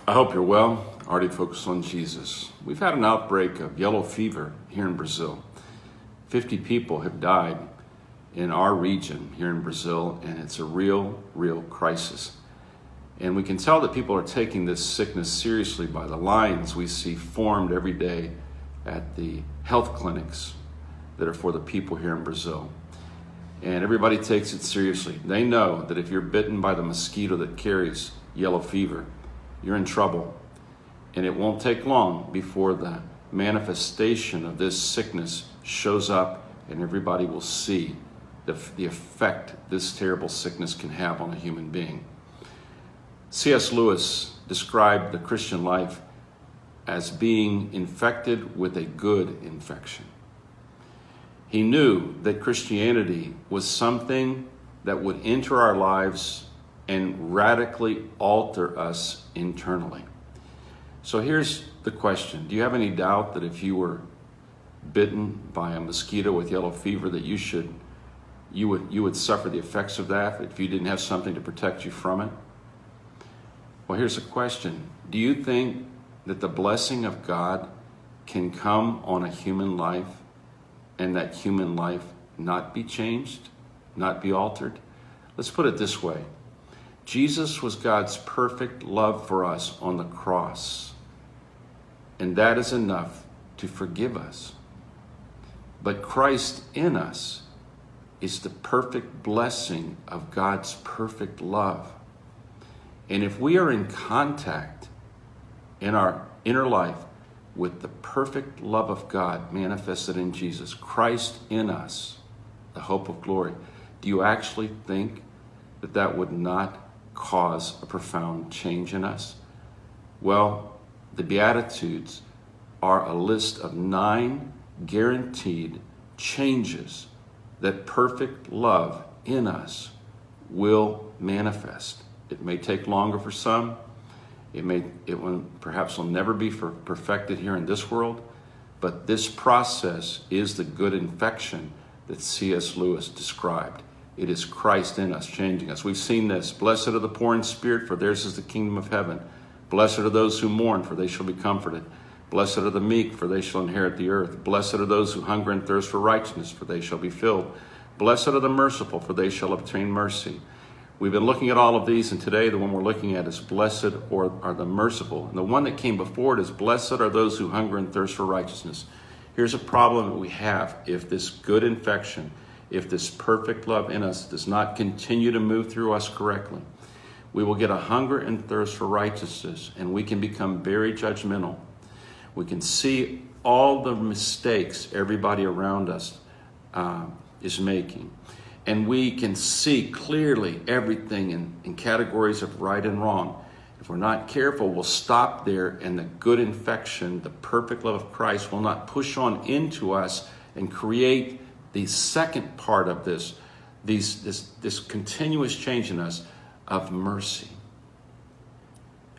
I hope you're well. Already focused on Jesus. We've had an outbreak of yellow fever here in Brazil. 50 people have died in our region here in Brazil, and it's a real crisis. And we can tell that people are taking this sickness seriously by the lines we see formed every day at the health clinics that are for the people here in Brazil. And everybody takes it seriously. They know that if you're bitten by the mosquito that carries yellow fever, you're in trouble. And it won't take long before the manifestation of this sickness shows up and everybody will see the effect this terrible sickness can have on a human being. C.S. Lewis described the Christian life as being infected with a good infection. He knew that Christianity was something that would enter our lives and radically alter us internally. So here's the question. Do you have any doubt that if you were bitten by a mosquito with yellow fever that you would suffer the effects of that if you didn't have something to protect you from it? Well, here's a question. Do you think that the blessing of God can come on a human life and that human life not be changed, not be altered? Let's put it this way. Jesus was God's perfect love for us on the cross, and that is enough to forgive us. But Christ in us is the perfect blessing of God's perfect love. And if we are in contact in our inner life with the perfect love of God manifested in Jesus, Christ in us, the hope of glory, do you actually think that that would not cause a profound change in us? Well, the Beatitudes are a list of 9 guaranteed changes that perfect love in us will manifest. It may take longer for some. Perhaps will never be perfected here in this world, but this process is the good infection that C.S. Lewis described. It is Christ in us, changing us. We've seen this. Blessed are the poor in spirit, for theirs is the kingdom of heaven. Blessed are those who mourn, for they shall be comforted. Blessed are the meek, for they shall inherit the earth. Blessed are those who hunger and thirst for righteousness, for they shall be filled. Blessed are the merciful, for they shall obtain mercy. We've been looking at all of these, and today the one we're looking at is blessed are the merciful. And the one that came before it is blessed are those who hunger and thirst for righteousness. Here's a problem that we have. If this good infection, if this perfect love in us does not continue to move through us correctly, we will get a hunger and thirst for righteousness, and we can become very judgmental. We can see all the mistakes everybody around us is making. And we can see clearly everything in categories of right and wrong. If we're not careful, we'll stop there, and the good infection, the perfect love of Christ, will not push on into us and create the second part of this continuous change in us of mercy.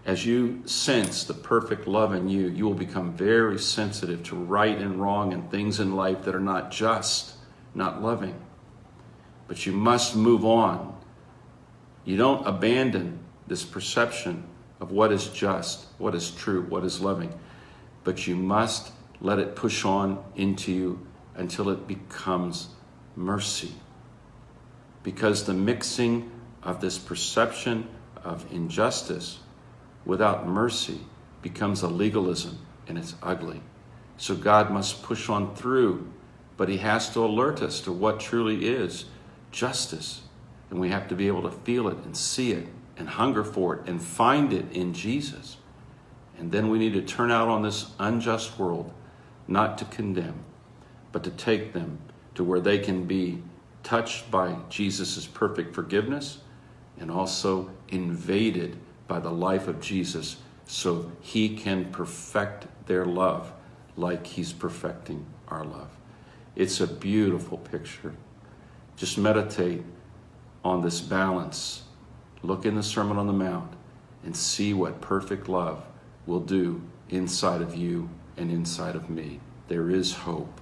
As you sense the perfect love in you, you will become very sensitive to right and wrong and things in life that are not just, not loving. But you must move on. You don't abandon this perception of what is just, what is true, what is loving. But you must let it push on into you until it becomes mercy. Because the mixing of this perception of injustice without mercy becomes a legalism, and it's ugly. So God must push on through, but he has to alert us to what truly is justice. And we have to be able to feel it and see it and hunger for it and find it in Jesus. And then we need to turn out on this unjust world, not to condemn, but to take them to where they can be touched by Jesus' perfect forgiveness and also invaded by the life of Jesus so he can perfect their love like he's perfecting our love. It's a beautiful picture. Just meditate on this balance. Look in the Sermon on the Mount and see what perfect love will do inside of you and inside of me. There is hope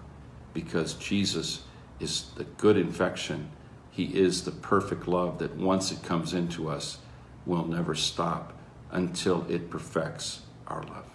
because Jesus is the good infection. He is the perfect love that once it comes into us will never stop until it perfects our love.